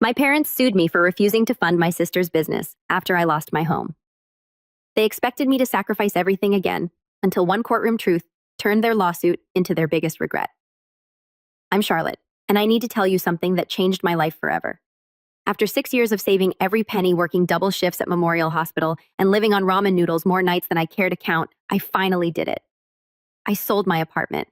My parents sued me for refusing to fund my sister's business after I lost my home. They expected me to sacrifice everything again until one courtroom truth turned their lawsuit into their biggest regret. I'm Charlotte, and I need to tell you something that changed my life forever. After 6 years of saving every penny, working double shifts at Memorial Hospital, and living on ramen noodles more nights than I care to count, I finally did it. I sold my apartment.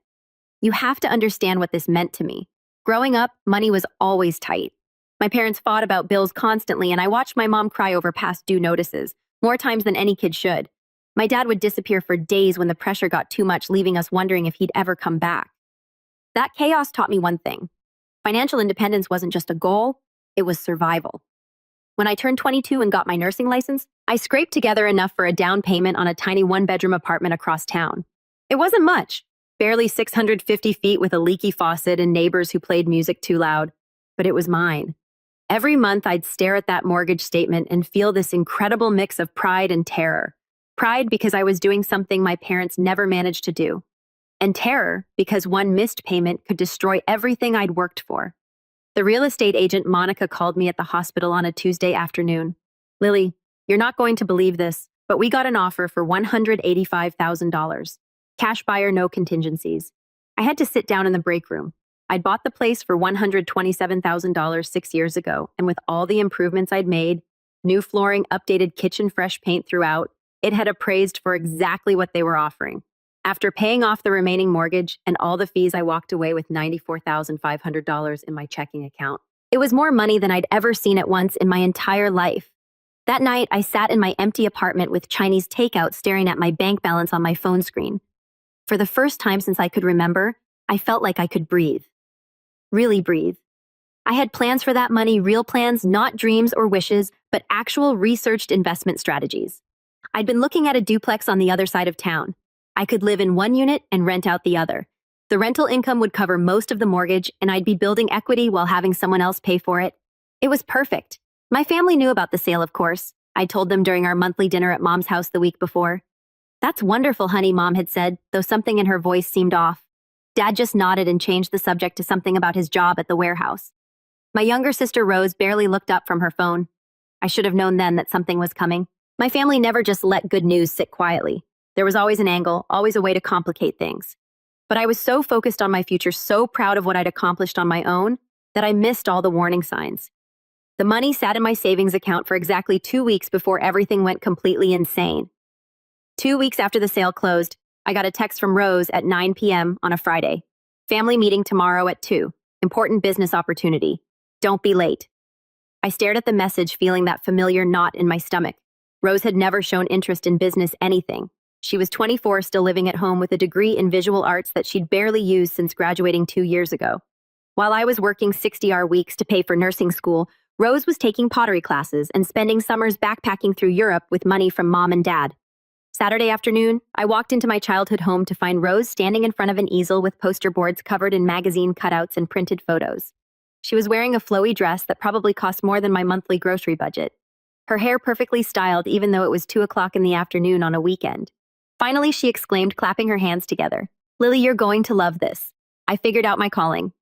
You have to understand what this meant to me. Growing up, money was always tight. My parents fought about bills constantly, and I watched my mom cry over past due notices, more times than any kid should. My dad would disappear for days when the pressure got too much, leaving us wondering if he'd ever come back. That chaos taught me one thing. Financial independence wasn't just a goal, it was survival. When I turned 22 and got my nursing license, I scraped together enough for a down payment on a tiny one-bedroom apartment across town. It wasn't much, barely 650 feet with a leaky faucet and neighbors who played music too loud, but it was mine. Every month, I'd stare at that mortgage statement and feel this incredible mix of pride and terror. Pride because I was doing something my parents never managed to do, and terror because one missed payment could destroy everything I'd worked for. The real estate agent Monica called me at the hospital on a Tuesday afternoon. "Lily, you're not going to believe this, but we got an offer for $185,000. Cash buyer, no contingencies." I had to sit down in the break room. I'd bought the place for $127,000 6 years ago, and with all the improvements I'd made, new flooring, updated kitchen, fresh paint throughout, it had appraised for exactly what they were offering. After paying off the remaining mortgage and all the fees, I walked away with $94,500 in my checking account. It was more money than I'd ever seen at once in my entire life. That night, I sat in my empty apartment with Chinese takeout staring at my bank balance on my phone screen. For the first time since I could remember, I felt like I could breathe. Really breathe. I had plans for that money, real plans, not dreams or wishes, but actual researched investment strategies. I'd been looking at a duplex on the other side of town. I could live in one unit and rent out the other. The rental income would cover most of the mortgage, and I'd be building equity while having someone else pay for it. It was perfect. My family knew about the sale, of course. I told them during our monthly dinner at Mom's house the week before. "That's wonderful, honey," Mom had said, though something in her voice seemed off. Dad just nodded and changed the subject to something about his job at the warehouse. My younger sister Rose barely looked up from her phone. I should have known then that something was coming. My family never just let good news sit quietly. There was always an angle, always a way to complicate things. But I was so focused on my future, so proud of what I'd accomplished on my own, that I missed all the warning signs. The money sat in my savings account for exactly 2 weeks before everything went completely insane. 2 weeks after the sale closed, I got a text from Rose at 9 p.m. on a Friday. "Family meeting tomorrow at 2. Important business opportunity. Don't be late." I stared at the message, feeling that familiar knot in my stomach. Rose had never shown interest in business anything. She was 24, still living at home with a degree in visual arts that she'd barely used since graduating 2 years ago. While I was working 60-hour weeks to pay for nursing school, Rose was taking pottery classes and spending summers backpacking through Europe with money from Mom and Dad. Saturday afternoon, I walked into my childhood home to find Rose standing in front of an easel with poster boards covered in magazine cutouts and printed photos. She was wearing a flowy dress that probably cost more than my monthly grocery budget. Her hair perfectly styled even though it was 2 o'clock in the afternoon on a weekend. Finally, she exclaimed, clapping her hands together. "Lily, you're going to love this." I figured out my calling.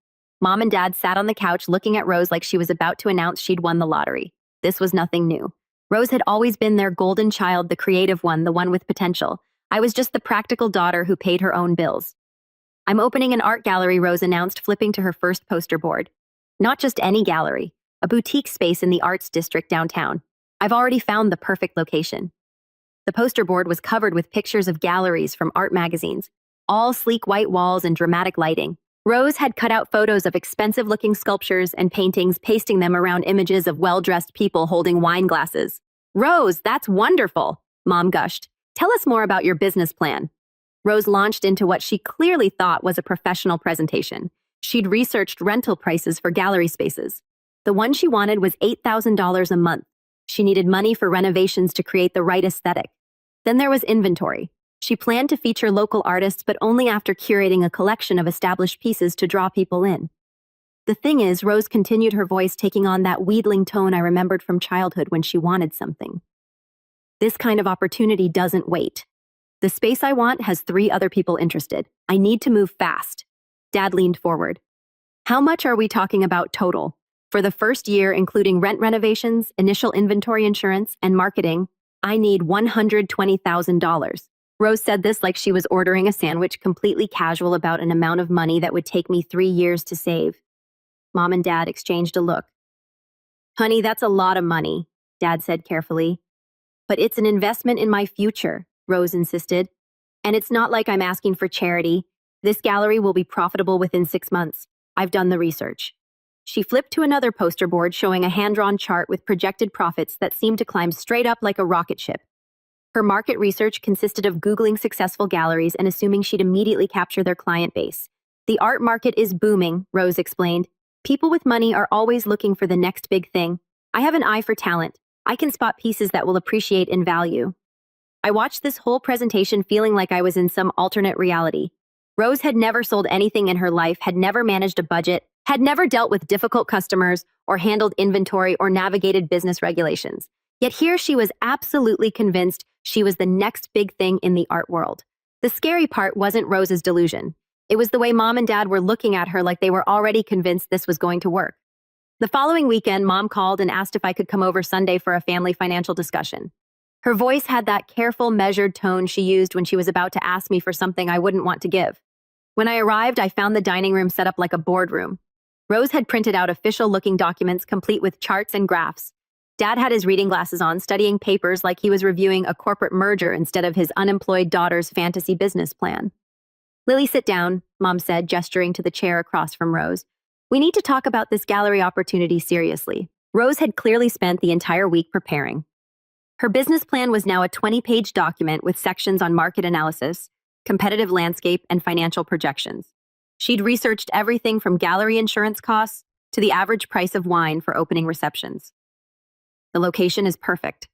Mom and Dad sat on the couch looking at Rose like she was about to announce she'd won the lottery. This was nothing new. Rose had always been their golden child, the creative one, the one with potential. I was just the practical daughter who paid her own bills. "I'm opening an art gallery," Rose announced, flipping to her first poster board. Not just any gallery, a boutique space in the arts district downtown. I've already found the perfect location. The poster board was covered with pictures of galleries from art magazines, all sleek white walls and dramatic lighting. Rose had cut out photos of expensive-looking sculptures and paintings, pasting them around images of well-dressed people holding wine glasses. "Rose, that's wonderful," Mom gushed. "Tell us more about your business plan." Rose launched into what she clearly thought was a professional presentation. She'd researched rental prices for gallery spaces. The one she wanted was $8,000 a month. She needed money for renovations to create the right aesthetic. Then there was inventory. She planned to feature local artists, but only after curating a collection of established pieces to draw people in. The thing is, Rose continued, her voice taking on that wheedling tone I remembered from childhood when she wanted something. "This kind of opportunity doesn't wait. The space I want has 3 other people interested. I need to move fast." Dad leaned forward. "How much are we talking about total?" For the first year, including rent renovations, initial inventory insurance, and marketing, I need $120,000. Rose said this like she was ordering a sandwich, completely casual about an amount of money that would take me 3 years to save. Mom and Dad exchanged a look. Honey, that's a lot of money, Dad said carefully. But it's an investment in my future, Rose insisted. And it's not like I'm asking for charity. This gallery will be profitable within 6 months. I've done the research. She flipped to another poster board showing a hand-drawn chart with projected profits that seemed to climb straight up like a rocket ship. Her market research consisted of Googling successful galleries and assuming she'd immediately capture their client base. The art market is booming, Rose explained. People with money are always looking for the next big thing. I have an eye for talent. I can spot pieces that will appreciate in value. I watched this whole presentation feeling like I was in some alternate reality. Rose had never sold anything in her life, had never managed a budget, had never dealt with difficult customers or handled inventory or navigated business regulations. Yet here she was absolutely convinced she was the next big thing in the art world. The scary part wasn't Rose's delusion. It was the way Mom and Dad were looking at her like they were already convinced this was going to work. The following weekend, Mom called and asked if I could come over Sunday for a family financial discussion. Her voice had that careful, measured tone she used when she was about to ask me for something I wouldn't want to give. When I arrived, I found the dining room set up like a boardroom. Rose had printed out official-looking documents complete with charts and graphs. Dad had his reading glasses on, studying papers like he was reviewing a corporate merger instead of his unemployed daughter's fantasy business plan. Lily, sit down, Mom said, gesturing to the chair across from Rose. We need to talk about this gallery opportunity seriously. Rose had clearly spent the entire week preparing. Her business plan was now a 20-page document with sections on market analysis, competitive landscape, and financial projections. She'd researched everything from gallery insurance costs to the average price of wine for opening receptions. The location is perfect.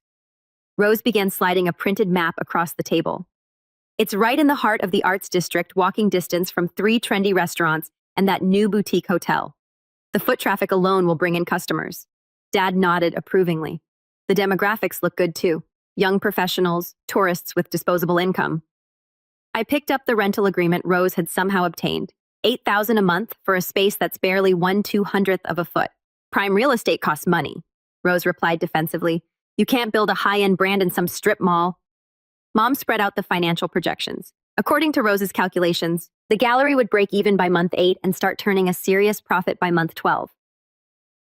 Rose began sliding a printed map across the table. It's right in the heart of the arts district, walking distance from 3 trendy restaurants and that new boutique hotel. The foot traffic alone will bring in customers. Dad nodded approvingly. The demographics look good too. Young professionals, tourists with disposable income. I picked up the rental agreement Rose had somehow obtained. $8,000 a month for a space that's barely 1/200th of a foot. Prime real estate costs money, Rose replied defensively. You can't build a high-end brand in some strip mall. Mom spread out the financial projections. According to Rose's calculations, the gallery would break even by month 8 and start turning a serious profit by month 12.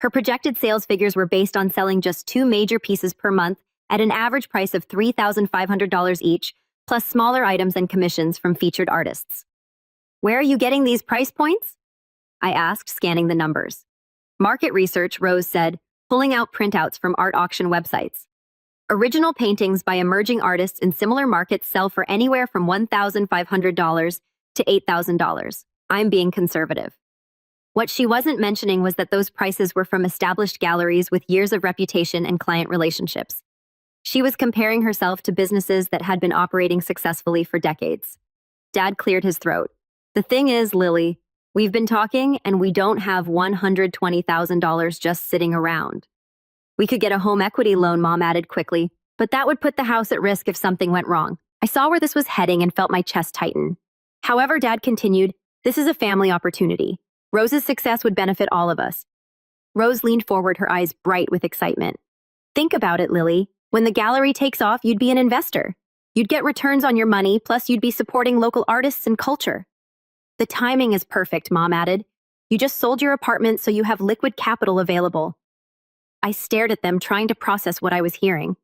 Her projected sales figures were based on selling just 2 major pieces per month at an average price of $3,500 each, plus smaller items and commissions from featured artists. Where are you getting these price points? I asked, scanning the numbers. Market research, Rose said, pulling out printouts from art auction websites. Original paintings by emerging artists in similar markets sell for anywhere from $1,500 to $8,000. I'm being conservative. What she wasn't mentioning was that those prices were from established galleries with years of reputation and client relationships. She was comparing herself to businesses that had been operating successfully for decades. Dad cleared his throat. The thing is, Lily, we've been talking and we don't have $120,000 just sitting around. We could get a home equity loan, Mom added quickly, but that would put the house at risk if something went wrong. I saw where this was heading and felt my chest tighten. However, Dad continued, this is a family opportunity. Rose's success would benefit all of us. Rose leaned forward, her eyes bright with excitement. Think about it, Lily. When the gallery takes off, you'd be an investor. You'd get returns on your money, plus you'd be supporting local artists and culture. The timing is perfect, Mom added. You just sold your apartment, so you have liquid capital available. I stared at them, trying to process what I was hearing.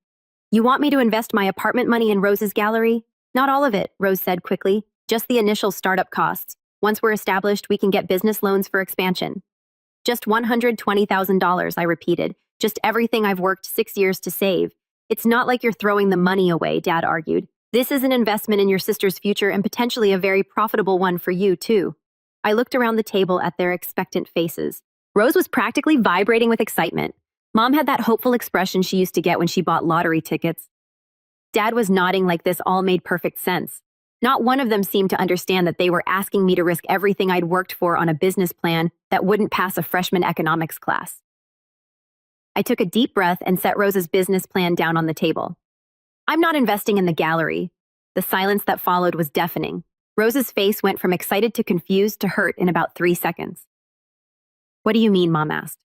You want me to invest my apartment money in Rose's gallery? Not all of it, Rose said quickly. Just the initial startup costs. Once we're established, we can get business loans for expansion. Just $120,000, I repeated. Just everything I've worked 6 years to save. It's not like you're throwing the money away, Dad argued. This is an investment in your sister's future and potentially a very profitable one for you, too. I looked around the table at their expectant faces. Rose was practically vibrating with excitement. Mom had that hopeful expression she used to get when she bought lottery tickets. Dad was nodding like this all made perfect sense. Not one of them seemed to understand that they were asking me to risk everything I'd worked for on a business plan that wouldn't pass a freshman economics class. I took a deep breath and set Rose's business plan down on the table. I'm not investing in the gallery. The silence that followed was deafening. Rose's face went from excited to confused to hurt in about 3 seconds. What do you mean, Mom asked.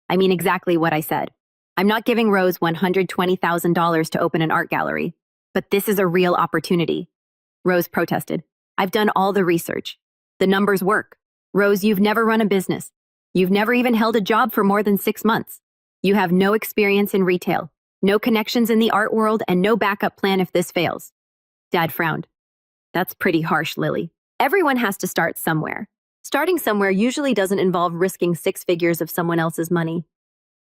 I mean exactly what I said. I'm not giving Rose $120,000 to open an art gallery, but this is a real opportunity. Rose protested. I've done all the research. The numbers work. Rose, you've never run a business. You've never even held a job for more than 6 months. You have no experience in retail, no connections in the art world, and no backup plan if this fails. Dad frowned. That's pretty harsh, Lily. Everyone has to start somewhere. Starting somewhere usually doesn't involve risking 6 figures of someone else's money.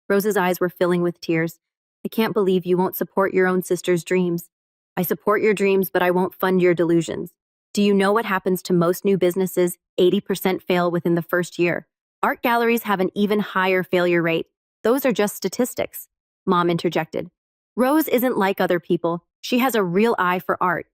Rose's eyes were filling with tears. I can't believe you won't support your own sister's dreams. I support your dreams, but I won't fund your delusions. Do you know what happens to most new businesses? 80% fail within the first year. Art galleries have an even higher failure rate. Those are just statistics. Mom interjected. Rose isn't like other people. She has a real eye for art.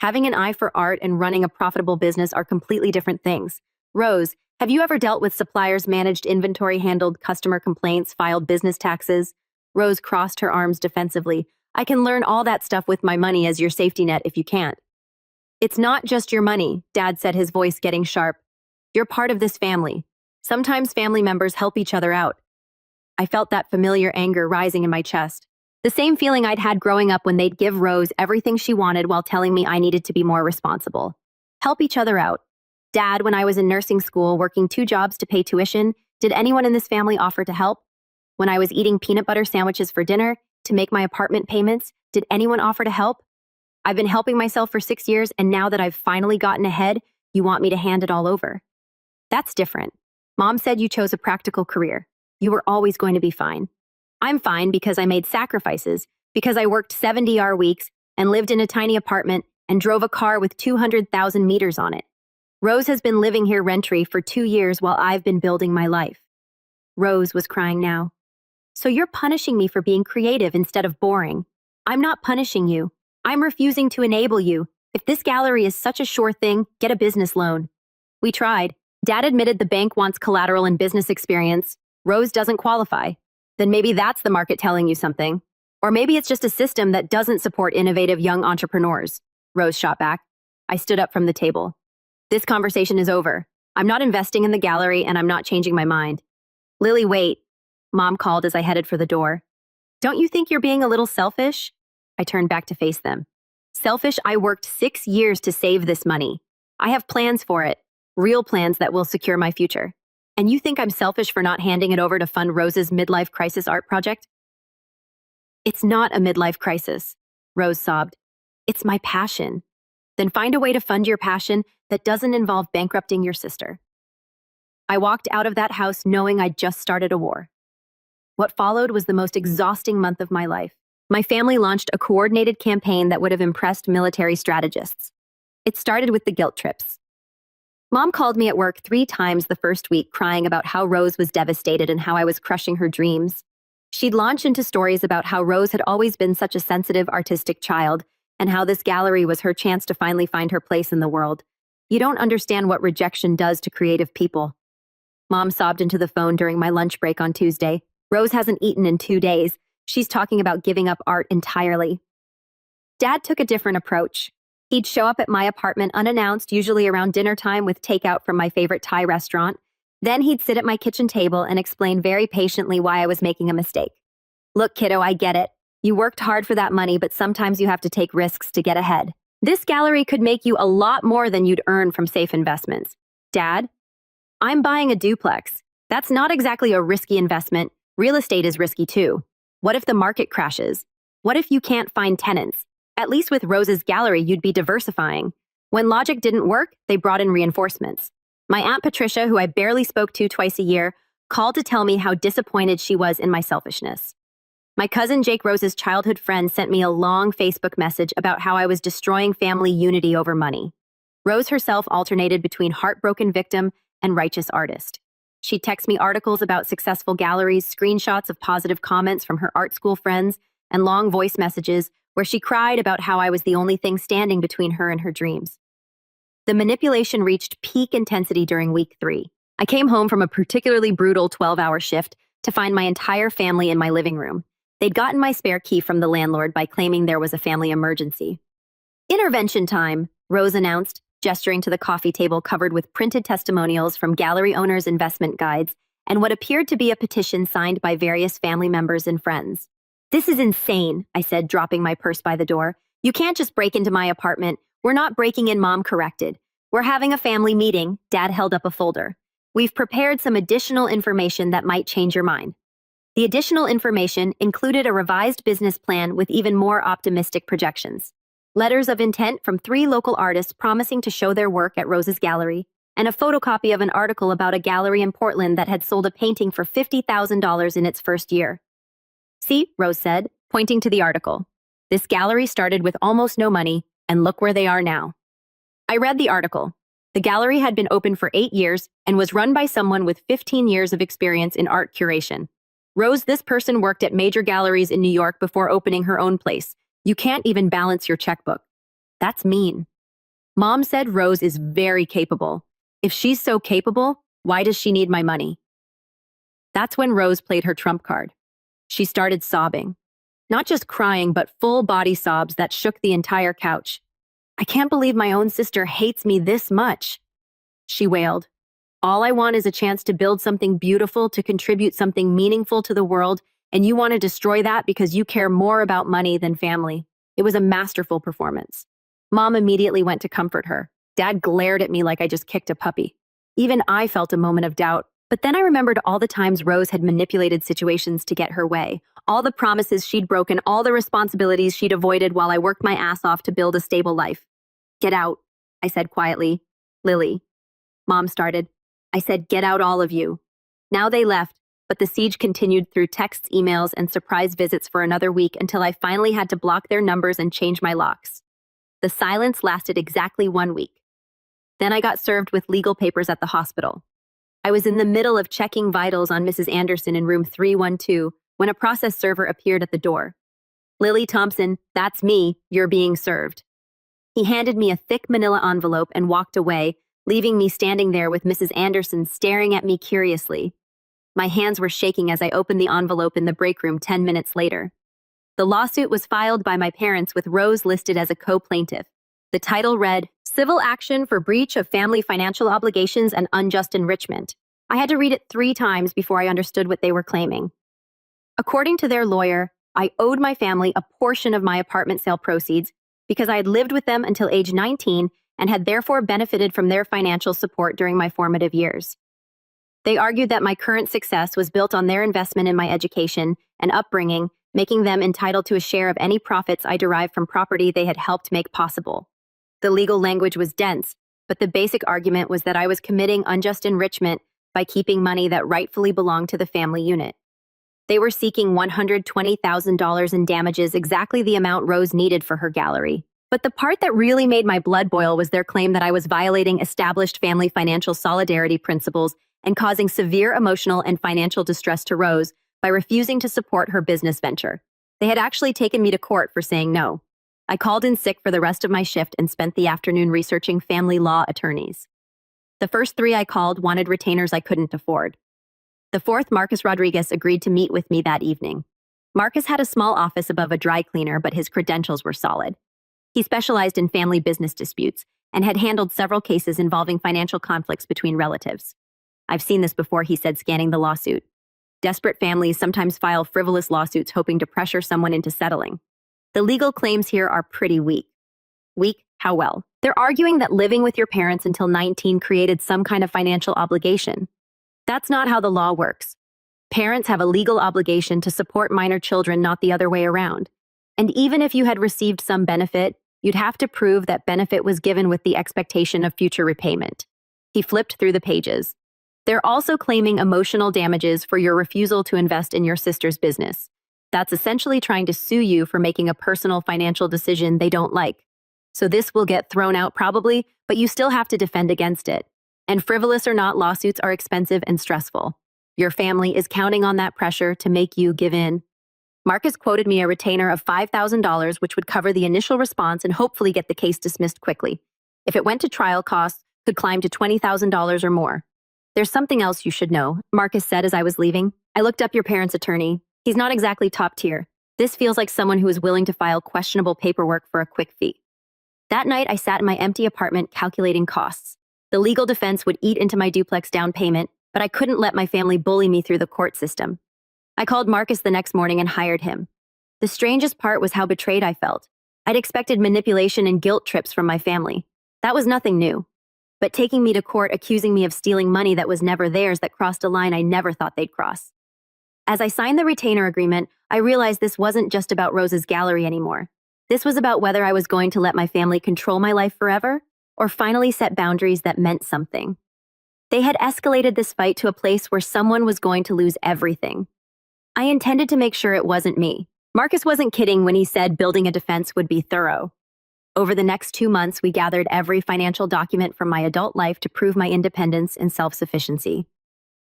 Having an eye for art and running a profitable business are completely different things. Rose, have you ever dealt with suppliers, managed inventory, handled customer complaints, filed business taxes? Rose crossed her arms defensively. I can learn all that stuff with my money as your safety net if you can't. It's not just your money, Dad said, his voice getting sharp. You're part of this family. Sometimes family members help each other out. I felt that familiar anger rising in my chest. The same feeling I'd had growing up when they'd give Rose everything she wanted while telling me I needed to be more responsible. Help each other out. Dad, when I was in nursing school working 2 jobs to pay tuition, did anyone in this family offer to help? When I was eating peanut butter sandwiches for dinner to make my apartment payments, did anyone offer to help? I've been helping myself for 6 years, and now that I've finally gotten ahead, you want me to hand it all over. That's different. Mom said you chose a practical career. You were always going to be fine. I'm fine because I made sacrifices, because I worked 70-hour weeks and lived in a tiny apartment and drove a car with 200,000 meters on it. Rose has been living here rent-free for 2 years while I've been building my life. Rose was crying now. So you're punishing me for being creative instead of boring. I'm not punishing you. I'm refusing to enable you. If this gallery is such a sure thing, get a business loan. We tried. Dad admitted the bank wants collateral and business experience. Rose doesn't qualify. Then maybe that's the market telling you something. Or maybe it's just a system that doesn't support innovative young entrepreneurs. Rose shot back. I stood up from the table. This conversation is over. I'm not investing in the gallery and I'm not changing my mind. Lily, wait. Mom called as I headed for the door. Don't you think you're being a little selfish? I turned back to face them. Selfish? I worked 6 years to save this money. I have plans for it. Real plans that will secure my future. And you think I'm selfish for not handing it over to fund Rose's midlife crisis art project? It's not a midlife crisis, Rose sobbed. It's my passion. Then find a way to fund your passion that doesn't involve bankrupting your sister. I walked out of that house knowing I'd just started a war. What followed was the most exhausting month of my life. My family launched a coordinated campaign that would have impressed military strategists. It started with the guilt trips. Mom called me at work 3 times the first week crying about how Rose was devastated and how I was crushing her dreams. She'd launch into stories about how Rose had always been such a sensitive, artistic child and how this gallery was her chance to finally find her place in the world. You don't understand what rejection does to creative people. Mom sobbed into the phone during my lunch break on Tuesday. Rose hasn't eaten in 2 days. She's talking about giving up art entirely. Dad took a different approach. He'd show up at my apartment unannounced, usually around dinner time with takeout from my favorite Thai restaurant. Then he'd sit at my kitchen table and explain very patiently why I was making a mistake. Look, kiddo, I get it. You worked hard for that money, but sometimes you have to take risks to get ahead. This gallery could make you a lot more than you'd earn from safe investments. Dad, I'm buying a duplex. That's not exactly a risky investment. Real estate is risky too. What if the market crashes? What if you can't find tenants? At least with Rose's gallery, you'd be diversifying. When logic didn't work, they brought in reinforcements. My Aunt Patricia, who I barely spoke to twice a year, called to tell me how disappointed she was in my selfishness. My cousin Jake, Rose's childhood friend, sent me a long Facebook message about how I was destroying family unity over money. Rose herself alternated between heartbroken victim and righteous artist. She'd text me articles about successful galleries, screenshots of positive comments from her art school friends, and long voice messages where she cried about how I was the only thing standing between her and her dreams. The manipulation reached peak intensity during week 3. I came home from a particularly brutal 12-hour shift to find my entire family in my living room. They'd gotten my spare key from the landlord by claiming there was a family emergency. Intervention time, Rose announced, gesturing to the coffee table covered with printed testimonials from gallery owners' investment guides and what appeared to be a petition signed by various family members and friends. "This is insane," I said, dropping my purse by the door. "You can't just break into my apartment. We're not breaking in," Mom corrected. "We're having a family meeting." Dad held up a folder. "We've prepared some additional information that might change your mind." The additional information included a revised business plan with even more optimistic projections. Letters of intent from 3 local artists promising to show their work at Rose's gallery, and a photocopy of an article about a gallery in Portland that had sold a painting for $50,000 in its first year. "See," Rose said, pointing to the article. "This gallery started with almost no money, and look where they are now." I read the article. The gallery had been open for 8 years and was run by someone with 15 years of experience in art curation. "Rose, this person worked at major galleries in New York before opening her own place. You can't even balance your checkbook." "That's mean." Mom said Rose is very capable. If she's so capable, why does she need my money? That's when Rose played her trump card. She started sobbing. Not just crying, but full body sobs that shook the entire couch. "I can't believe my own sister hates me this much," she wailed. "All I want is a chance to build something beautiful, to contribute something meaningful to the world, and you want to destroy that because you care more about money than family." It was a masterful performance. Mom immediately went to comfort her. Dad glared at me like I just kicked a puppy. Even I felt a moment of doubt, but then I remembered all the times Rose had manipulated situations to get her way, all the promises she'd broken, all the responsibilities she'd avoided while I worked my ass off to build a stable life. "Get out," I said quietly. "Lily." Mom started. I said, "Get out, all of you." Now they left, but the siege continued through texts, emails, and surprise visits for another week until I finally had to block their numbers and change my locks. The silence lasted exactly 1 week. Then I got served with legal papers at the hospital. I was in the middle of checking vitals on Mrs. Anderson in room 312 when a process server appeared at the door. "Lily Thompson, that's me. You're being served." He handed me a thick manila envelope and walked away, leaving me standing there with Mrs. Anderson staring at me curiously. My hands were shaking as I opened the envelope in the break room 10 minutes later. The lawsuit was filed by my parents with Rose listed as a co-plaintiff. The title read, "Civil Action for Breach of Family Financial Obligations and Unjust Enrichment." I had to read it 3 times before I understood what they were claiming. According to their lawyer, I owed my family a portion of my apartment sale proceeds because I had lived with them until age 19 and had therefore benefited from their financial support during my formative years. They argued that my current success was built on their investment in my education and upbringing, making them entitled to a share of any profits I derived from property they had helped make possible. The legal language was dense, but the basic argument was that I was committing unjust enrichment by keeping money that rightfully belonged to the family unit. They were seeking $120,000 in damages, exactly the amount Rose needed for her gallery. But the part that really made my blood boil was their claim that I was violating established family financial solidarity principles and causing severe emotional and financial distress to Rose by refusing to support her business venture. They had actually taken me to court for saying no. I called in sick for the rest of my shift and spent the afternoon researching family law attorneys. The first 3 I called wanted retainers I couldn't afford. The 4th, Marcus Rodriguez, agreed to meet with me that evening. Marcus had a small office above a dry cleaner, but his credentials were solid. He specialized in family business disputes and had handled several cases involving financial conflicts between relatives. "I've seen this before," he said, scanning the lawsuit. "Desperate families sometimes file frivolous lawsuits hoping to pressure someone into settling. The legal claims here are pretty weak." "Weak? How well?" "They're arguing that living with your parents until 19 created some kind of financial obligation. That's not how the law works. Parents have a legal obligation to support minor children, not the other way around. And even if you had received some benefit, you'd have to prove that benefit was given with the expectation of future repayment." He flipped through the pages. "They're also claiming emotional damages for your refusal to invest in your sister's business. That's essentially trying to sue you for making a personal financial decision they don't like. So this will get thrown out probably, but you still have to defend against it. And frivolous or not, lawsuits are expensive and stressful. Your family is counting on that pressure to make you give in." Marcus quoted me a retainer of $5,000, which would cover the initial response and hopefully get the case dismissed quickly. If it went to trial, costs could climb to $20,000 or more. "There's something else you should know," Marcus said as I was leaving. "I looked up your parents' attorney. He's not exactly top tier. This feels like someone who is willing to file questionable paperwork for a quick fee." That night, I sat in my empty apartment calculating costs. The legal defense would eat into my duplex down payment, but I couldn't let my family bully me through the court system. I called Marcus the next morning and hired him. The strangest part was how betrayed I felt. I'd expected manipulation and guilt trips from my family. That was nothing new. But taking me to court accusing me of stealing money that was never theirs that crossed a line I never thought they'd cross. As I signed the retainer agreement, I realized this wasn't just about Rose's gallery anymore. This was about whether I was going to let my family control my life forever or finally set boundaries that meant something. They had escalated this fight to a place where someone was going to lose everything. I intended to make sure it wasn't me. Marcus wasn't kidding when he said building a defense would be thorough. Over the next 2 months, we gathered every financial document from my adult life to prove my independence and self-sufficiency.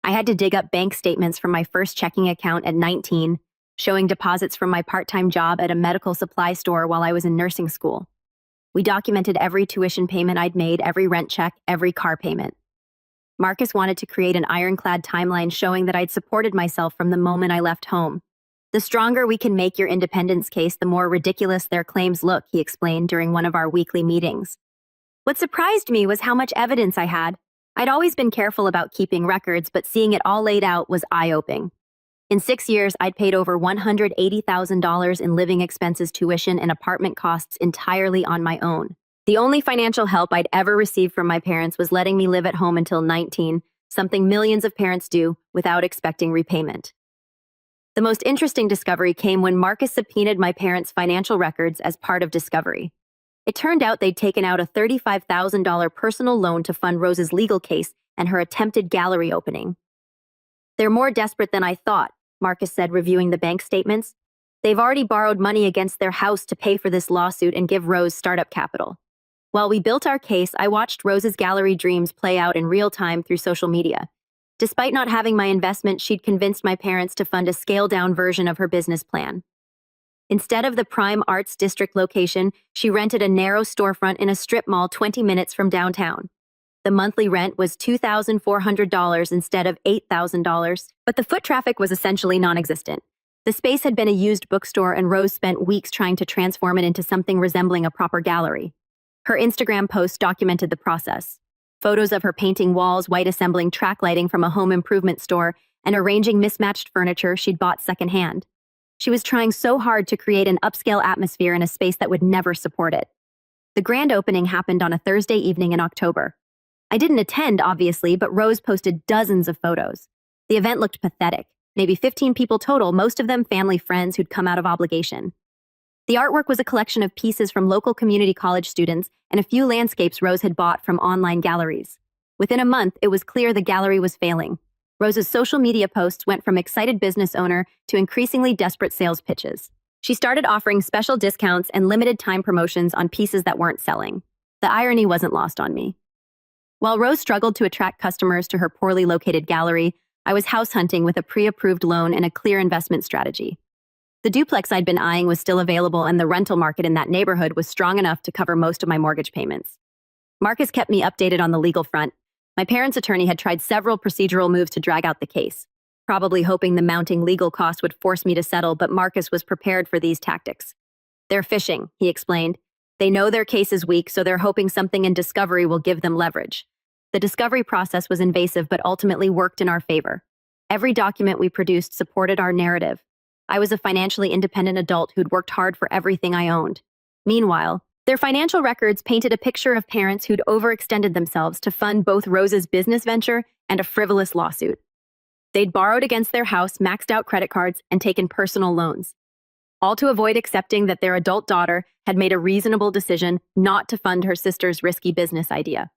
I had to dig up bank statements from my first checking account at 19, showing deposits from my part-time job at a medical supply store while I was in nursing school. We documented every tuition payment I'd made, every rent check, every car payment. Marcus wanted to create an ironclad timeline showing that I'd supported myself from the moment I left home. The stronger we can make your independence case, the more ridiculous their claims look, he explained during one of our weekly meetings. What surprised me was how much evidence I had. I'd always been careful about keeping records, but seeing it all laid out was eye-opening. In 6 years, I'd paid over $180,000 in living expenses, tuition, and apartment costs entirely on my own. The only financial help I'd ever received from my parents was letting me live at home until 19, something millions of parents do without expecting repayment. The most interesting discovery came when Marcus subpoenaed my parents' financial records as part of discovery. It turned out they'd taken out a $35,000 personal loan to fund Rose's legal case and her attempted gallery opening. They're more desperate than I thought, Marcus said, reviewing the bank statements. They've already borrowed money against their house to pay for this lawsuit and give Rose startup capital. While we built our case, I watched Rose's gallery dreams play out in real time through social media. Despite not having my investment, she'd convinced my parents to fund a scaled-down version of her business plan. Instead of the prime arts district location, she rented a narrow storefront in a strip mall 20 minutes from downtown. The monthly rent was $2,400 instead of $8,000, but the foot traffic was essentially non-existent. The space had been a used bookstore, and Rose spent weeks trying to transform it into something resembling a proper gallery. Her Instagram post documented the process. Photos of her painting walls, white assembling track lighting from a home improvement store, and arranging mismatched furniture she'd bought secondhand. She was trying so hard to create an upscale atmosphere in a space that would never support it. The grand opening happened on a Thursday evening in October. I didn't attend, obviously, but Rose posted dozens of photos. The event looked pathetic. Maybe 15 people total, most of them family friends who'd come out of obligation. The artwork was a collection of pieces from local community college students and a few landscapes Rose had bought from online galleries. Within a month, it was clear the gallery was failing. Rose's social media posts went from excited business owner to increasingly desperate sales pitches. She started offering special discounts and limited time promotions on pieces that weren't selling. The irony wasn't lost on me. While Rose struggled to attract customers to her poorly located gallery, I was house hunting with a pre-approved loan and a clear investment strategy. The duplex I'd been eyeing was still available, and the rental market in that neighborhood was strong enough to cover most of my mortgage payments. Marcus kept me updated on the legal front. My parents' attorney had tried several procedural moves to drag out the case, probably hoping the mounting legal cost would force me to settle, but Marcus was prepared for these tactics. They're fishing, he explained. They know their case is weak, so they're hoping something in discovery will give them leverage. The discovery process was invasive but ultimately worked in our favor. Every document we produced supported our narrative. I was a financially independent adult who'd worked hard for everything I owned. Meanwhile, their financial records painted a picture of parents who'd overextended themselves to fund both Rose's business venture and a frivolous lawsuit. They'd borrowed against their house, maxed out credit cards, and taken personal loans, all to avoid accepting that their adult daughter had made a reasonable decision not to fund her sister's risky business idea.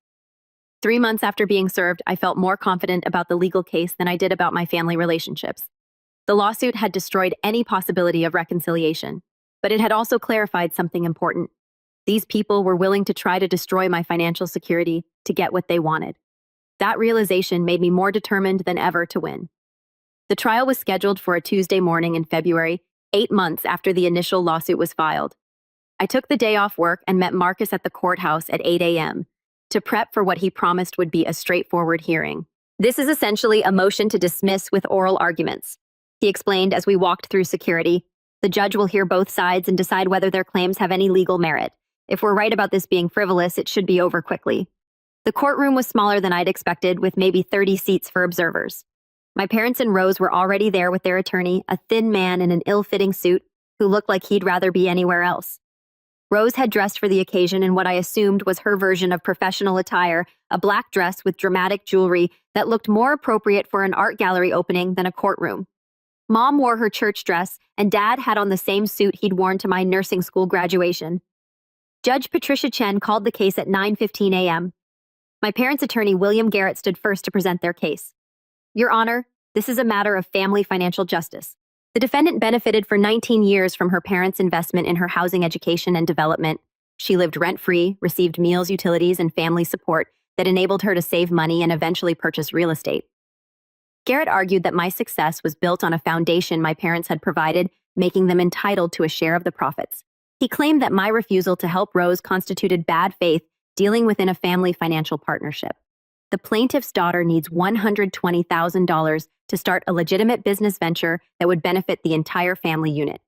3 months after being served, I felt more confident about the legal case than I did about my family relationships. The lawsuit had destroyed any possibility of reconciliation, but it had also clarified something important. These people were willing to try to destroy my financial security to get what they wanted. That realization made me more determined than ever to win. The trial was scheduled for a Tuesday morning in February, 8 months after the initial lawsuit was filed. I took the day off work and met Marcus at the courthouse at 8 a.m. to prep for what he promised would be a straightforward hearing. This is essentially a motion to dismiss with oral arguments, he explained as we walked through security. The judge will hear both sides and decide whether their claims have any legal merit. If we're right about this being frivolous, it should be over quickly. The courtroom was smaller than I'd expected, with maybe 30 seats for observers. My parents and Rose were already there with their attorney, a thin man in an ill-fitting suit who looked like he'd rather be anywhere else. Rose had dressed for the occasion in what I assumed was her version of professional attire, a black dress with dramatic jewelry that looked more appropriate for an art gallery opening than a courtroom. Mom wore her church dress, and Dad had on the same suit he'd worn to my nursing school graduation. Judge Patricia Chen called the case at 9:15 a.m. My parents' attorney, William Garrett, stood first to present their case. Your Honor, this is a matter of family financial justice. The defendant benefited for 19 years from her parents' investment in her housing, education, and development. She lived rent-free, received meals, utilities, and family support that enabled her to save money and eventually purchase real estate. Garrett argued that my success was built on a foundation my parents had provided, making them entitled to a share of the profits. He claimed that my refusal to help Rose constituted bad faith, dealing within a family financial partnership. The plaintiff's daughter needs $120,000 to start a legitimate business venture that would benefit the entire family unit.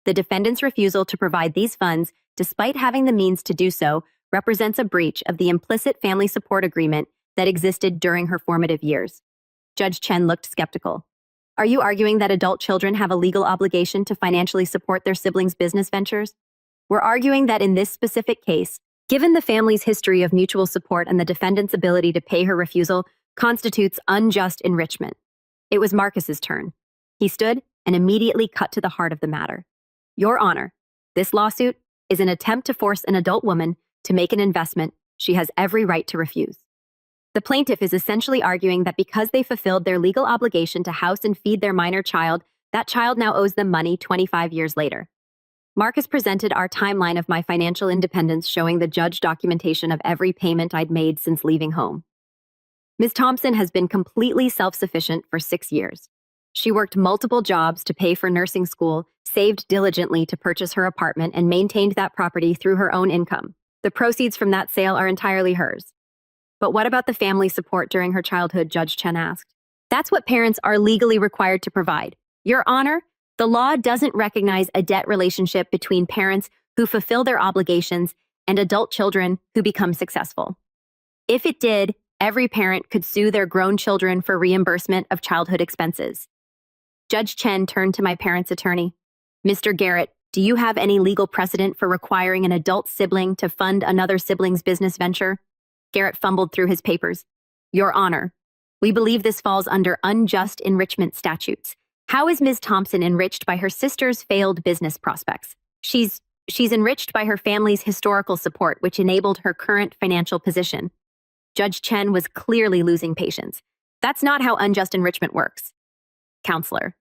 The defendant's refusal to provide these funds, despite having the means to do so, represents a breach of the implicit family support agreement that existed during her formative years. Judge Chen looked skeptical. Are you arguing that adult children have a legal obligation to financially support their siblings' business ventures? We're arguing that in this specific case, given the family's history of mutual support and the defendant's ability to pay her refusal, constitutes unjust enrichment. It was Marcus's turn. He stood and immediately cut to the heart of the matter. Your Honor, this lawsuit is an attempt to force an adult woman to make an investment she has every right to refuse. The plaintiff is essentially arguing that because they fulfilled their legal obligation to house and feed their minor child, that child now owes them money 25 years later. Marcus presented our timeline of my financial independence, showing the judge documentation of every payment I'd made since leaving home. Ms. Thompson has been completely self-sufficient for 6 years. She worked multiple jobs to pay for nursing school, saved diligently to purchase her apartment, and maintained that property through her own income. The proceeds from that sale are entirely hers. But what about the family support during her childhood, Judge Chen asked. That's what parents are legally required to provide. Your Honor, the law doesn't recognize a debt relationship between parents who fulfill their obligations and adult children who become successful. If it did, every parent could sue their grown children for reimbursement of childhood expenses. Judge Chen turned to my parents' attorney. Mr. Garrett, do you have any legal precedent for requiring an adult sibling to fund another sibling's business venture? Garrett fumbled through his papers. Your Honor, we believe this falls under unjust enrichment statutes. How is Ms. Thompson enriched by her sister's failed business prospects? She's enriched by her family's historical support, which enabled her current financial position. Judge Chen was clearly losing patience. That's not how unjust enrichment works. Counselor.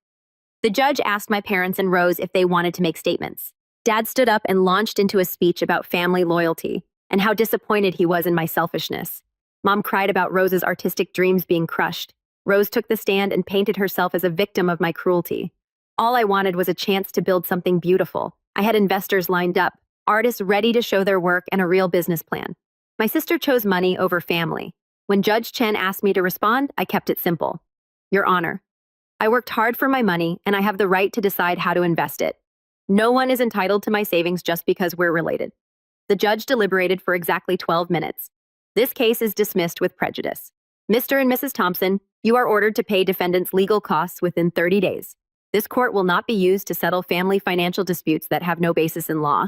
The judge asked my parents and Rose if they wanted to make statements. Dad stood up and launched into a speech about family loyalty and how disappointed he was in my selfishness. Mom cried about Rose's artistic dreams being crushed. Rose took the stand and painted herself as a victim of my cruelty. All I wanted was a chance to build something beautiful. I had investors lined up, artists ready to show their work, and a real business plan. My sister chose money over family. When Judge Chen asked me to respond, I kept it simple. Your Honor, I worked hard for my money, and I have the right to decide how to invest it. No one is entitled to my savings just because we're related. The judge deliberated for exactly 12 minutes. This case is dismissed with prejudice. Mr. and Mrs. Thompson, you are ordered to pay defendants' legal costs within 30 days. This court will not be used to settle family financial disputes that have no basis in law.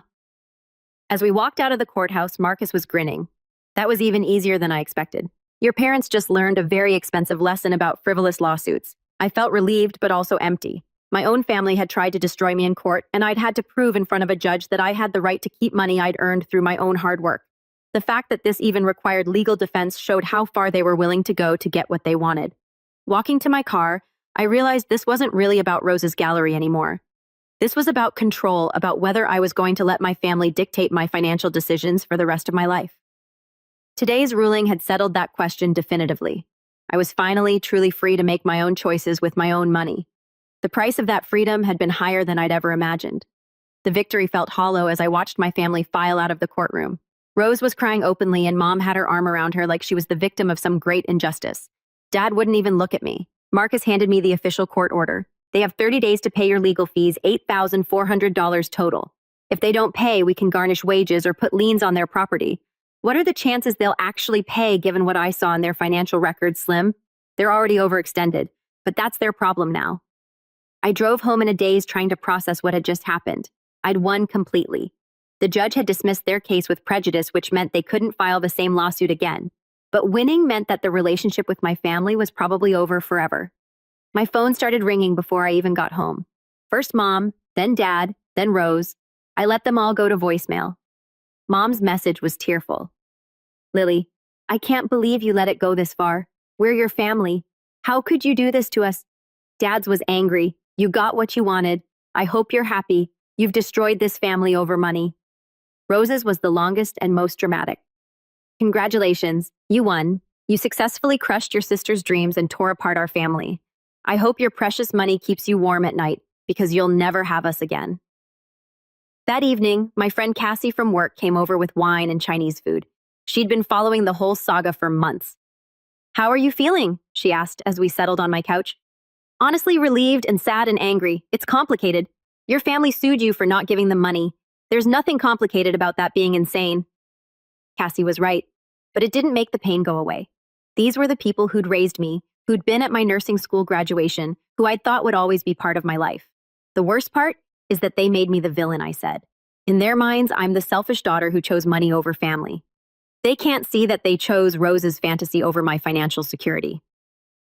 As we walked out of the courthouse, Marcus was grinning. That was even easier than I expected. Your parents just learned a very expensive lesson about frivolous lawsuits. I felt relieved, but also empty. My own family had tried to destroy me in court, and I'd had to prove in front of a judge that I had the right to keep money I'd earned through my own hard work. The fact that this even required legal defense showed how far they were willing to go to get what they wanted. Walking to my car, I realized this wasn't really about Rose's gallery anymore. This was about control, about whether I was going to let my family dictate my financial decisions for the rest of my life. Today's ruling had settled that question definitively. I was finally truly free to make my own choices with my own money. The price of that freedom had been higher than I'd ever imagined. The victory felt hollow as I watched my family file out of the courtroom. Rose was crying openly, and Mom had her arm around her like she was the victim of some great injustice. Dad wouldn't even look at me. Marcus handed me the official court order. They have 30 days to pay your legal fees, $8,400 total. If they don't pay, we can garnish wages or put liens on their property. What are the chances they'll actually pay given what I saw in their financial records, Slim? They're already overextended, but that's their problem now. I drove home in a daze trying to process what had just happened. I'd won completely. The judge had dismissed their case with prejudice, which meant they couldn't file the same lawsuit again. But winning meant that the relationship with my family was probably over forever. My phone started ringing before I even got home. First Mom, then Dad, then Rose. I let them all go to voicemail. Mom's message was tearful. Lily, I can't believe you let it go this far. We're your family. How could you do this to us? Dad's was angry. You got what you wanted. I hope you're happy. You've destroyed this family over money. Rose's was the longest and most dramatic. Congratulations, you won. You successfully crushed your sister's dreams and tore apart our family. I hope your precious money keeps you warm at night, because you'll never have us again. That evening, my friend Cassie from work came over with wine and Chinese food. She'd been following the whole saga for months. How are you feeling? She asked as we settled on my couch. Honestly, relieved and sad and angry. It's complicated. Your family sued you for not giving them money. There's nothing complicated about that being insane. Cassie was right, but it didn't make the pain go away. These were the people who'd raised me, who'd been at my nursing school graduation, who I'd thought would always be part of my life. The worst part is that they made me the villain, I said. In their minds, I'm the selfish daughter who chose money over family. They can't see that they chose Rose's fantasy over my financial security.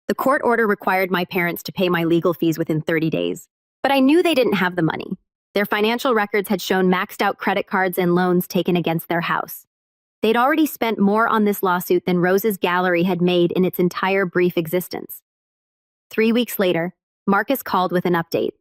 The court order required my parents to pay my legal fees within 30 days, but I knew they didn't have the money. Their financial records had shown maxed out credit cards and loans taken against their house. They'd already spent more on this lawsuit than Rose's gallery had made in its entire brief existence. 3 weeks later, Marcus called with an update.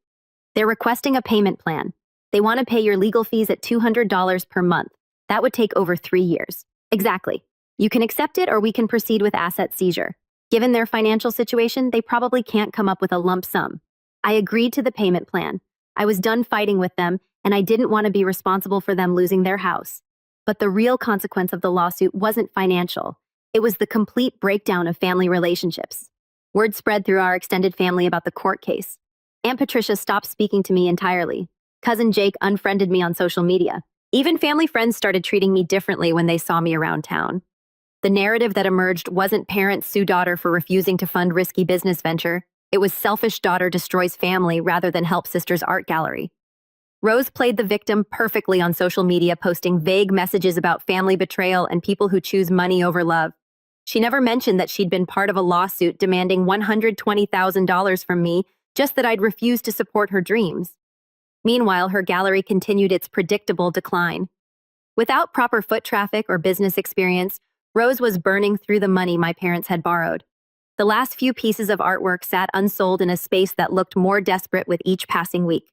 They're requesting a payment plan. They want to pay your legal fees at $200 per month. That would take over 3 years. Exactly. You can accept it or we can proceed with asset seizure. Given their financial situation, they probably can't come up with a lump sum. I agreed to the payment plan. I was done fighting with them, and I didn't want to be responsible for them losing their house. But the real consequence of the lawsuit wasn't financial. It was the complete breakdown of family relationships. Word spread through our extended family about the court case. Aunt Patricia stopped speaking to me entirely. Cousin Jake unfriended me on social media. Even family friends started treating me differently when they saw me around town. The narrative that emerged wasn't parents sue daughter for refusing to fund risky business venture. It was selfish daughter destroys family rather than help sister's art gallery. Rose played the victim perfectly on social media, posting vague messages about family betrayal and people who choose money over love. She never mentioned that she'd been part of a lawsuit demanding $120,000 from me, just that I'd refused to support her dreams. Meanwhile, her gallery continued its predictable decline. Without proper foot traffic or business experience, Rose was burning through the money my parents had borrowed. The last few pieces of artwork sat unsold in a space that looked more desperate with each passing week.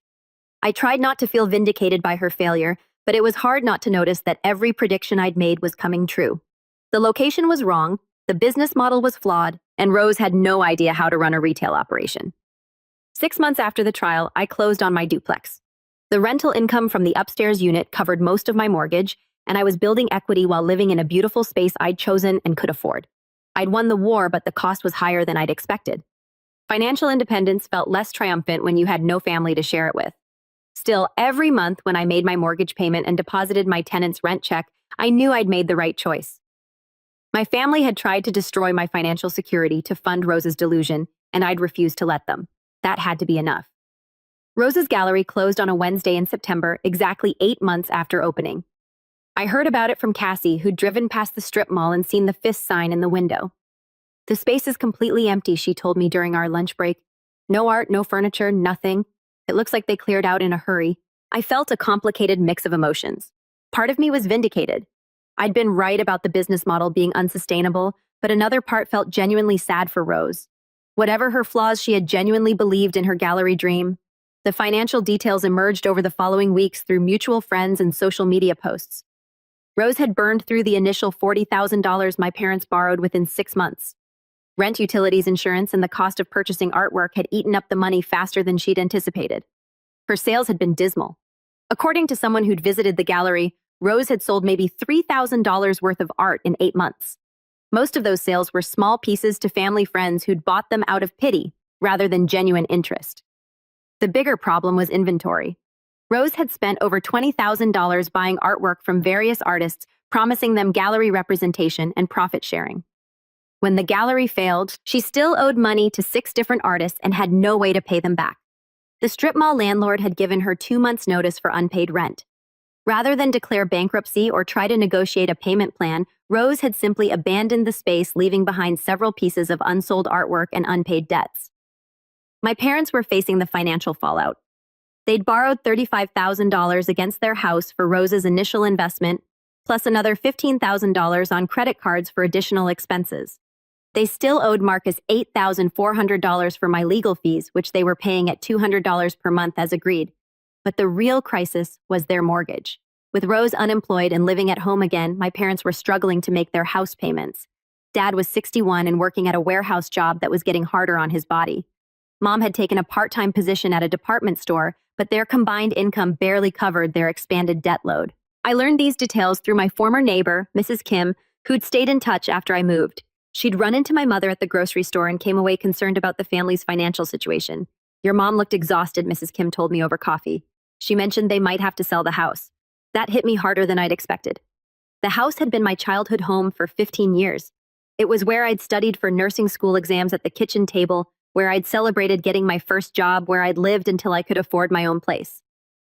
I tried not to feel vindicated by her failure, but it was hard not to notice that every prediction I'd made was coming true. The location was wrong, the business model was flawed, and Rose had no idea how to run a retail operation. 6 months after the trial, I closed on my duplex. The rental income from the upstairs unit covered most of my mortgage, and I was building equity while living in a beautiful space I'd chosen and could afford. I'd won the war, but the cost was higher than I'd expected. Financial independence felt less triumphant when you had no family to share it with. Still, every month when I made my mortgage payment and deposited my tenant's rent check, I knew I'd made the right choice. My family had tried to destroy my financial security to fund Rose's delusion, and I'd refused to let them. That had to be enough. Rose's gallery closed on a Wednesday in September, exactly 8 months after opening. I heard about it from Cassie, who'd driven past the strip mall and seen the fist sign in the window. The space is completely empty, she told me during our lunch break. No art, no furniture, nothing. It looks like they cleared out in a hurry. I felt a complicated mix of emotions. Part of me was vindicated. I'd been right about the business model being unsustainable, but another part felt genuinely sad for Rose. Whatever her flaws, she had genuinely believed in her gallery dream. The financial details emerged over the following weeks through mutual friends and social media posts. Rose had burned through the initial $40,000 my parents borrowed within 6 months. Rent, utilities, insurance, and the cost of purchasing artwork had eaten up the money faster than she'd anticipated. Her sales had been dismal. According to someone who'd visited the gallery, Rose had sold maybe $3,000 worth of art in 8 months. Most of those sales were small pieces to family friends who'd bought them out of pity rather than genuine interest. The bigger problem was inventory. Rose had spent over $20,000 buying artwork from various artists, promising them gallery representation and profit sharing. When the gallery failed, she still owed money to 6 different artists and had no way to pay them back. The strip mall landlord had given her 2 months' notice for unpaid rent. Rather than declare bankruptcy or try to negotiate a payment plan, Rose had simply abandoned the space, leaving behind several pieces of unsold artwork and unpaid debts. My parents were facing the financial fallout. They'd borrowed $35,000 against their house for Rose's initial investment, plus another $15,000 on credit cards for additional expenses. They still owed Marcus $8,400 for my legal fees, which they were paying at $200 per month as agreed. But the real crisis was their mortgage. With Rose unemployed and living at home again, my parents were struggling to make their house payments. Dad was 61 and working at a warehouse job that was getting harder on his body. Mom had taken a part-time position at a department store, but their combined income barely covered their expanded debt load. I learned these details through my former neighbor, Mrs. Kim, who'd stayed in touch after I moved. She'd run into my mother at the grocery store and came away concerned about the family's financial situation. "Your mom looked exhausted," Mrs. Kim told me over coffee. She mentioned they might have to sell the house. That hit me harder than I'd expected. The house had been my childhood home for 15 years. It was where I'd studied for nursing school exams at the kitchen table, where I'd celebrated getting my first job, where I'd lived until I could afford my own place.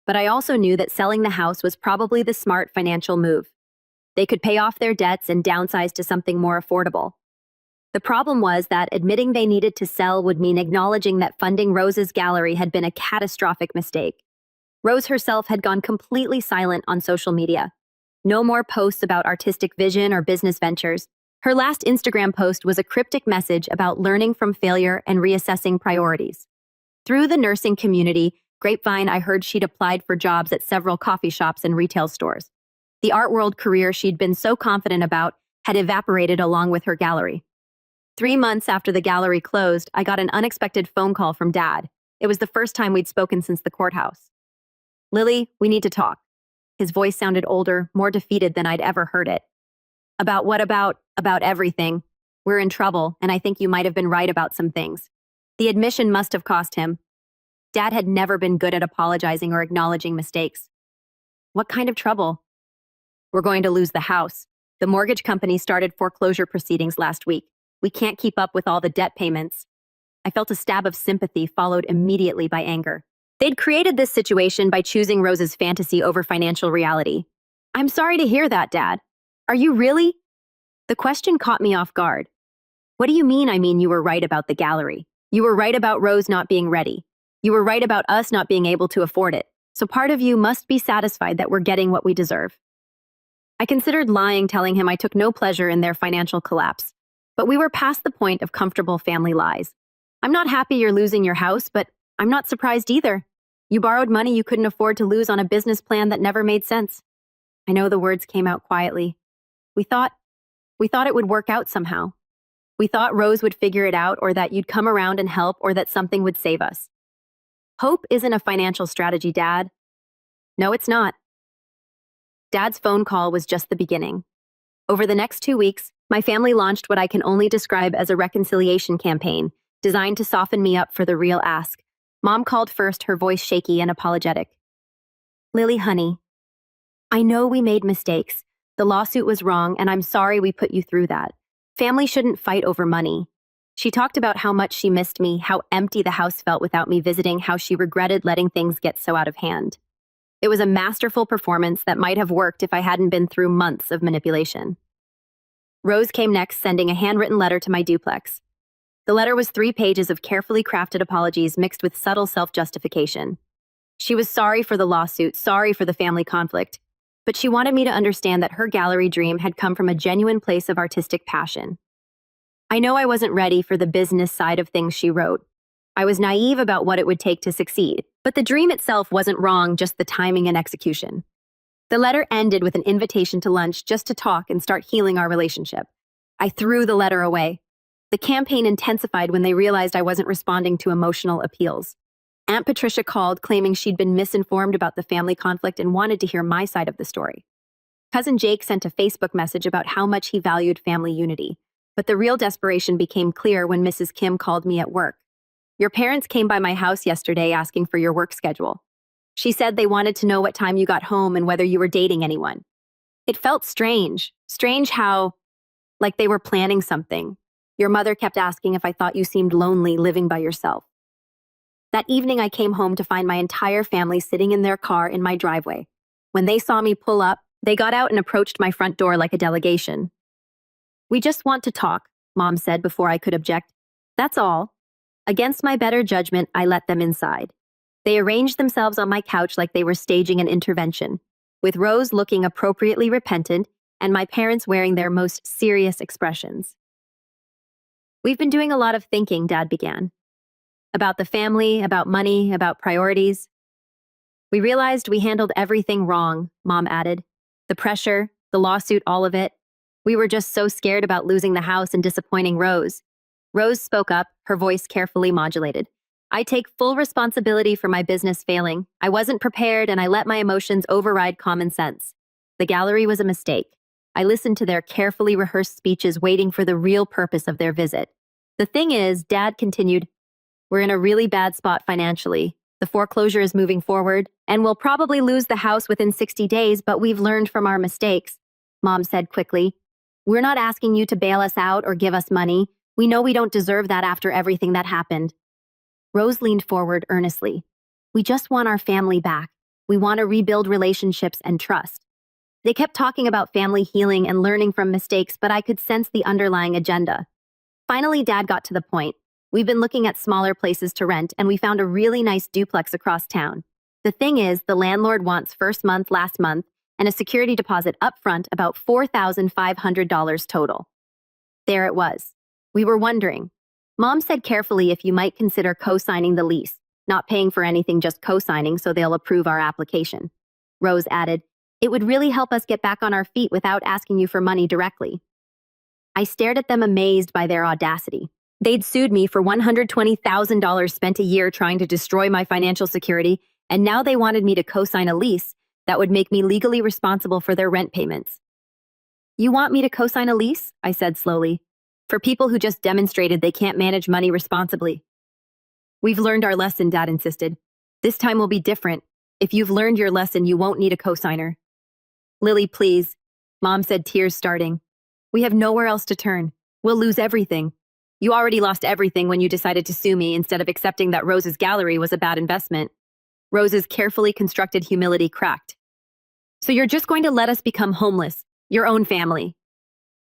But I also knew that selling the house was probably the smart financial move. They could pay off their debts and downsize to something more affordable. The problem was that admitting they needed to sell would mean acknowledging that funding Rose's gallery had been a catastrophic mistake. Rose herself had gone completely silent on social media. No more posts about artistic vision or business ventures. Her last Instagram post was a cryptic message about learning from failure and reassessing priorities. Through the nursing community, Grapevine, I heard she'd applied for jobs at several coffee shops and retail stores. The art world career she'd been so confident about had evaporated along with her gallery. 3 months after the gallery closed, I got an unexpected phone call from Dad. It was the first time we'd spoken since the courthouse. "Lily, we need to talk." His voice sounded older, more defeated than I'd ever heard it. "About what about? About everything. We're in trouble, and I think you might have been right about some things." The admission must have cost him. Dad had never been good at apologizing or acknowledging mistakes. "What kind of trouble?" "We're going to lose the house. The mortgage company started foreclosure proceedings last week. We can't keep up with all the debt payments." I felt a stab of sympathy followed immediately by anger. They'd created this situation by choosing Rose's fantasy over financial reality. "I'm sorry to hear that, Dad. Are you really?" The question caught me off guard. "What do you mean?" "I mean, you were right about the gallery. You were right about Rose not being ready. You were right about us not being able to afford it. So part of you must be satisfied that we're getting what we deserve." I considered lying, telling him I took no pleasure in their financial collapse. But we were past the point of comfortable family lies. "I'm not happy you're losing your house, but I'm not surprised either. You borrowed money you couldn't afford to lose on a business plan that never made sense." I know the words came out quietly. We thought it would work out somehow. We thought Rose would figure it out, or that you'd come around and help, or that something would save us. Hope isn't a financial strategy, Dad. No, it's not. Dad's phone call was just the beginning. Over the next 2 weeks, my family launched what I can only describe as a reconciliation campaign, designed to soften me up for the real ask. Mom called first, her voice shaky and apologetic. "Lily, honey, I know we made mistakes. The lawsuit was wrong, and I'm sorry we put you through that. Family shouldn't fight over money." She talked about how much she missed me, how empty the house felt without me visiting, how she regretted letting things get so out of hand. It was a masterful performance that might have worked if I hadn't been through months of manipulation. Rose came next, sending a handwritten letter to my duplex. The letter was 3 pages of carefully crafted apologies mixed with subtle self-justification. She was sorry for the lawsuit, sorry for the family conflict, but she wanted me to understand that her gallery dream had come from a genuine place of artistic passion. I know I wasn't ready for the business side of things, she wrote. I was naive about what it would take to succeed, but the dream itself wasn't wrong, just the timing and execution. The letter ended with an invitation to lunch just to talk and start healing our relationship. I threw the letter away. The campaign intensified when they realized I wasn't responding to emotional appeals. Aunt Patricia called, claiming she'd been misinformed about the family conflict and wanted to hear my side of the story. Cousin Jake sent a Facebook message about how much he valued family unity, but the real desperation became clear when Mrs. Kim called me at work. "Your parents came by my house yesterday asking for your work schedule. She said they wanted to know what time you got home and whether you were dating anyone." It felt strange. Strange how, like they were planning something. Your mother kept asking if I thought you seemed lonely living by yourself. That evening, I came home to find my entire family sitting in their car in my driveway. When they saw me pull up, they got out and approached my front door like a delegation. "We just want to talk," Mom said before I could object. "That's all." Against my better judgment, I let them inside. They arranged themselves on my couch like they were staging an intervention, with Rose looking appropriately repentant and my parents wearing their most serious expressions. "We've been doing a lot of thinking," Dad began. "About the family, about money, about priorities. We realized we handled everything wrong," Mom added. "The pressure, the lawsuit, all of it. We were just so scared about losing the house and disappointing Rose." Rose spoke up, her voice carefully modulated. "I take full responsibility for my business failing. I wasn't prepared and I let my emotions override common sense. The gallery was a mistake. I listened to their carefully rehearsed speeches waiting for the real purpose of their visit. The thing is," Dad continued, "we're in a really bad spot financially. The foreclosure is moving forward, and we'll probably lose the house within 60 days, but we've learned from our mistakes," Mom said quickly. "We're not asking you to bail us out or give us money. We know we don't deserve that after everything that happened." Rose leaned forward earnestly. "We just want our family back. We want to rebuild relationships and trust." They kept talking about family healing and learning from mistakes, but I could sense the underlying agenda. Finally, Dad got to the point. "We've been looking at smaller places to rent, and we found a really nice duplex across town. The thing is, the landlord wants first month last month and a security deposit up front, about $4,500 total." There it was. We were wondering. Mom said carefully if you might consider co-signing the lease, not paying for anything, just co-signing so they'll approve our application. Rose added, "It would really help us get back on our feet without asking you for money directly." I stared at them amazed by their audacity. They'd sued me for $120,000 spent a year trying to destroy my financial security, and now they wanted me to co-sign a lease that would make me legally responsible for their rent payments. "You want me to co-sign a lease?" I said slowly. "For people who just demonstrated they can't manage money responsibly." "We've learned our lesson," Dad insisted. "This time will be different. If you've learned your lesson, you won't need a co-signer." "Lily, please," Mom said, tears starting. "We have nowhere else to turn. We'll lose everything. You already lost everything when you decided to sue me instead of accepting that Rose's gallery was a bad investment." Rose's carefully constructed humility cracked. "So you're just going to let us become homeless, your own family?"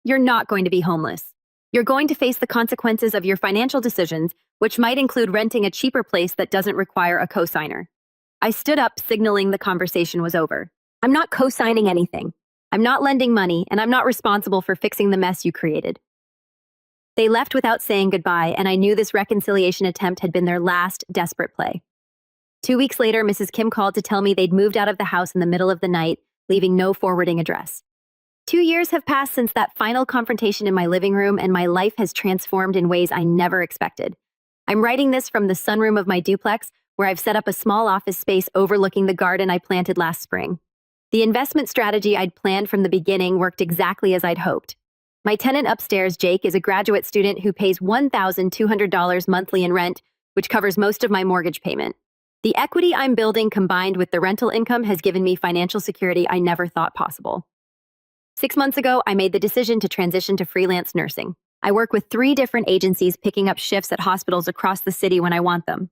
"You're not going to be homeless. You're going to face the consequences of your financial decisions, which might include renting a cheaper place that doesn't require a co-signer." I stood up, signaling the conversation was over. "I'm not co-signing anything. I'm not lending money, and I'm not responsible for fixing the mess you created." They left without saying goodbye, and I knew this reconciliation attempt had been their last desperate play. 2 weeks later, Mrs. Kim called to tell me they'd moved out of the house in the middle of the night, leaving no forwarding address. 2 years have passed since that final confrontation in my living room, and my life has transformed in ways I never expected. I'm writing this from the sunroom of my duplex, where I've set up a small office space overlooking the garden I planted last spring. The investment strategy I'd planned from the beginning worked exactly as I'd hoped. My tenant upstairs, Jake, is a graduate student who pays $1,200 monthly in rent, which covers most of my mortgage payment. The equity I'm building combined with the rental income has given me financial security I never thought possible. 6 months ago, I made the decision to transition to freelance nursing. I work with 3 different agencies picking up shifts at hospitals across the city when I want them.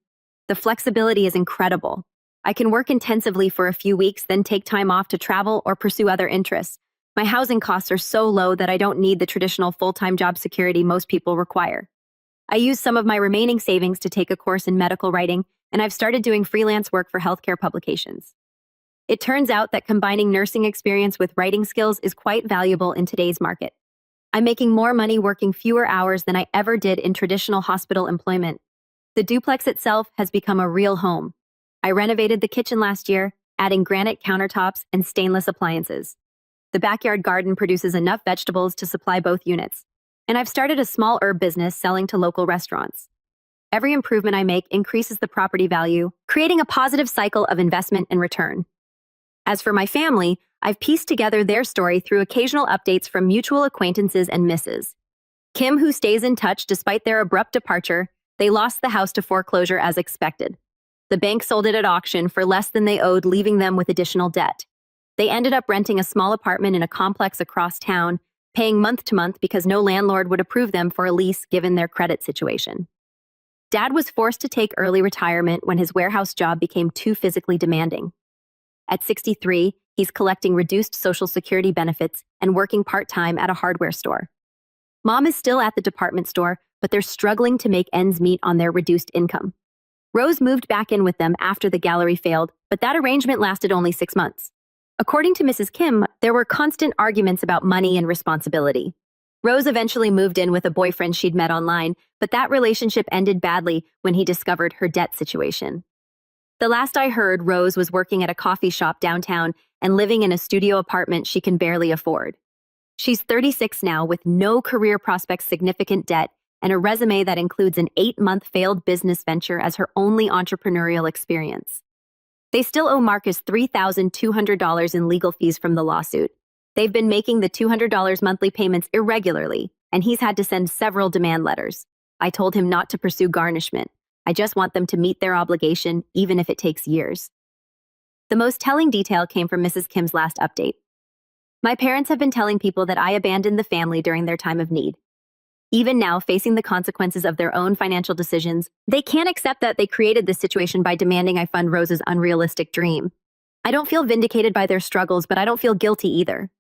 The flexibility is incredible. I can work intensively for a few weeks, then take time off to travel or pursue other interests. My housing costs are so low that I don't need the traditional full-time job security most people require. I use some of my remaining savings to take a course in medical writing, and I've started doing freelance work for healthcare publications. It turns out that combining nursing experience with writing skills is quite valuable in today's market. I'm making more money working fewer hours than I ever did in traditional hospital employment. The duplex itself has become a real home. I renovated the kitchen last year, adding granite countertops and stainless appliances. The backyard garden produces enough vegetables to supply both units. And I've started a small herb business selling to local restaurants. Every improvement I make increases the property value, creating a positive cycle of investment and return. As for my family, I've pieced together their story through occasional updates from mutual acquaintances and misses. Kim, who stays in touch despite their abrupt departure, they lost the house to foreclosure as expected. The bank sold it at auction for less than they owed, leaving them with additional debt. They ended up renting a small apartment in a complex across town, paying month to month because no landlord would approve them for a lease given their credit situation. Dad was forced to take early retirement when his warehouse job became too physically demanding. At 63, he's collecting reduced Social Security benefits and working part-time at a hardware store. Mom is still at the department store, but they're struggling to make ends meet on their reduced income. Rose moved back in with them after the gallery failed, but that arrangement lasted only 6 months. According to Mrs. Kim, there were constant arguments about money and responsibility. Rose eventually moved in with a boyfriend she'd met online, but that relationship ended badly when he discovered her debt situation. The last I heard, Rose was working at a coffee shop downtown and living in a studio apartment she can barely afford. She's 36 now with no career prospects, significant debt, and a resume that includes an 8-month failed business venture as her only entrepreneurial experience. They still owe Marcus $3,200 in legal fees from the lawsuit. They've been making the $200 monthly payments irregularly, and he's had to send several demand letters. I told him not to pursue garnishment. I just want them to meet their obligation, even if it takes years. The most telling detail came from Mrs. Kim's last update. My parents have been telling people that I abandoned the family during their time of need. Even now, facing the consequences of their own financial decisions, they can't accept that they created this situation by demanding I fund Rose's unrealistic dream. I don't feel vindicated by their struggles, but I don't feel guilty either.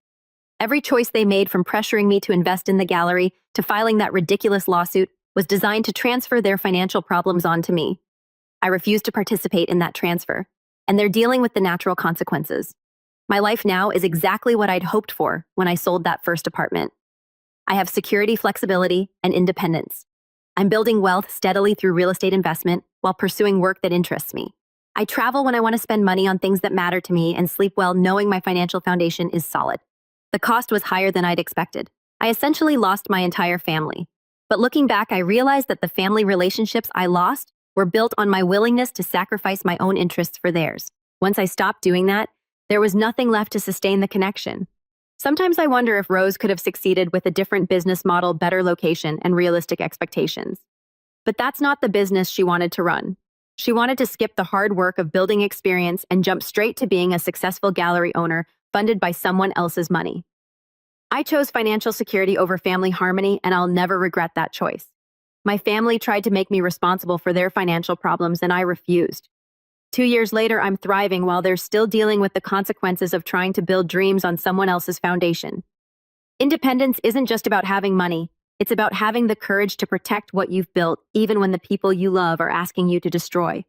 Every choice they made, from pressuring me to invest in the gallery to filing that ridiculous lawsuit, was designed to transfer their financial problems onto me. I refuse to participate in that transfer, and they're dealing with the natural consequences. My life now is exactly what I'd hoped for when I sold that first apartment. I have security, flexibility, and independence. I'm building wealth steadily through real estate investment while pursuing work that interests me. I travel when I want to spend money on things that matter to me and sleep well knowing my financial foundation is solid. The cost was higher than I'd expected. I essentially lost my entire family. But looking back, I realized that the family relationships I lost were built on my willingness to sacrifice my own interests for theirs. Once I stopped doing that, there was nothing left to sustain the connection. Sometimes I wonder if Rose could have succeeded with a different business model, better location, and realistic expectations. But that's not the business she wanted to run. She wanted to skip the hard work of building experience and jump straight to being a successful gallery owner funded by someone else's money. I chose financial security over family harmony, and I'll never regret that choice. My family tried to make me responsible for their financial problems, and I refused. 2 years later, I'm thriving while they're still dealing with the consequences of trying to build dreams on someone else's foundation. Independence isn't just about having money. It's about having the courage to protect what you've built, even when the people you love are asking you to destroy.